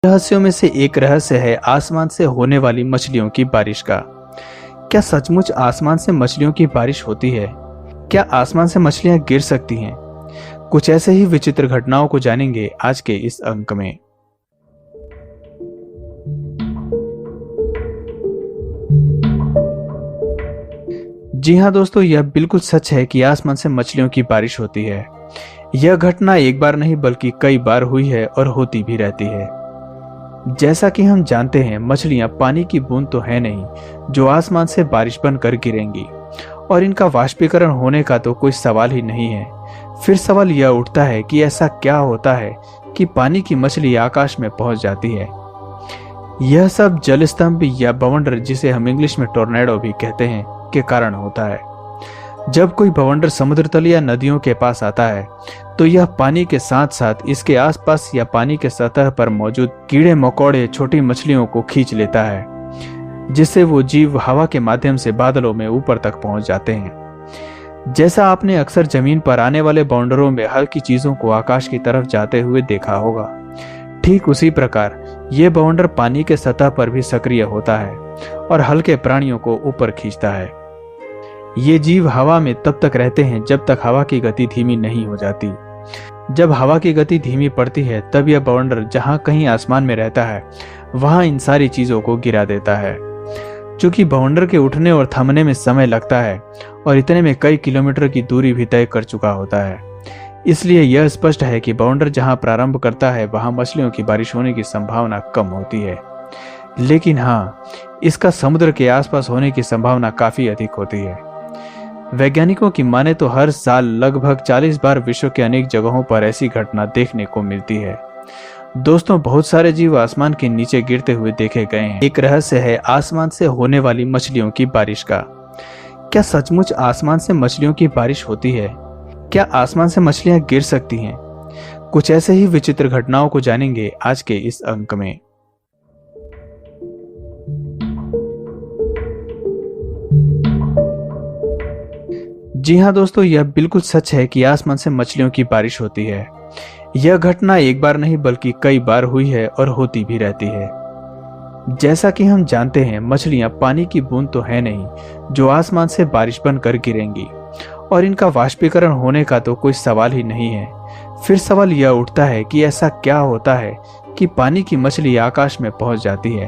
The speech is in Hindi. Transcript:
रहस्यों में से एक रहस्य है आसमान से होने वाली मछलियों की बारिश का। क्या सचमुच आसमान से मछलियों की बारिश होती है? क्या आसमान से मछलियां गिर सकती हैं? कुछ ऐसे ही विचित्र घटनाओं को जानेंगे आज के इस अंक में। जी हाँ दोस्तों, यह बिल्कुल सच है कि आसमान से मछलियों की बारिश होती है। यह घटना एक बार नहीं बल्कि कई बार हुई है और होती भी रहती है। जैसा कि हम जानते हैं, मछलियां पानी की बूंद तो है नहीं जो आसमान से बारिश बनकर गिरेंगी, और इनका वाष्पीकरण होने का तो कोई सवाल ही नहीं है। फिर सवाल यह उठता है कि ऐसा क्या होता है कि पानी की मछली आकाश में पहुंच जाती है। यह सब जल स्तंभ या बवंडर, जिसे हम इंग्लिश में टोर्नेडो भी कहते हैं, के कारण होता है। जब कोई बवंडर समुद्र तल या नदियों के पास आता है तो यह पानी के साथ साथ इसके आसपास या पानी के सतह पर मौजूद कीड़े मकोड़े, छोटी मछलियों को खींच लेता है, जिससे वो जीव हवा के माध्यम से बादलों में ऊपर तक पहुंच जाते हैं। जैसा आपने अक्सर जमीन पर आने वाले बाउंडरों में हल्की चीजों को आकाश की तरफ जाते हुए देखा होगा, ठीक उसी प्रकार ये बाउंडर पानी के सतह पर भी सक्रिय होता है और हल्के प्राणियों को ऊपर खींचता है। ये जीव हवा में तब तक रहते हैं जब तक हवा की गति धीमी नहीं हो जाती। जब हवा की गति धीमी पड़ती है तब यह बाउंडर जहां कहीं आसमान में रहता है वहां इन सारी चीजों को गिरा देता है। चूंकि बाउंडर के उठने और थमने में समय लगता है और इतने में कई किलोमीटर की दूरी भी तय कर चुका होता है, इसलिए यह स्पष्ट है कि बाउंडर जहां प्रारंभ करता है वहां मछलियों की बारिश होने की संभावना कम होती है। लेकिन हाँ, इसका समुद्र के आसपास होने की संभावना काफी अधिक होती है। वैज्ञानिकों की माने तो हर साल लगभग 40 बार विश्व के अनेक जगहों पर ऐसी घटना देखने को मिलती है। दोस्तों, बहुत सारे जीव आसमान के नीचे गिरते हुए देखे गए हैं। एक रहस्य है आसमान से होने वाली मछलियों की बारिश का। क्या सचमुच आसमान से मछलियों की बारिश होती है? क्या आसमान से मछलियां गिर सकती हैं? कुछ ऐसे ही विचित्र घटनाओं को जानेंगे आज के इस अंक में। जी हाँ दोस्तों, यह बिल्कुल सच है कि आसमान से मछलियों की बारिश होती है। यह घटना एक बार नहीं बल्कि कई बार हुई है और होती भी रहती है। जैसा कि हम जानते हैं, मछलियां पानी की बूंद तो है नहीं जो आसमान से बारिश बनकर गिरेंगी, और इनका वाष्पीकरण होने का तो कोई सवाल ही नहीं है। फिर सवाल यह उठता है कि ऐसा क्या होता है कि पानी की मछली आकाश में पहुंच जाती है।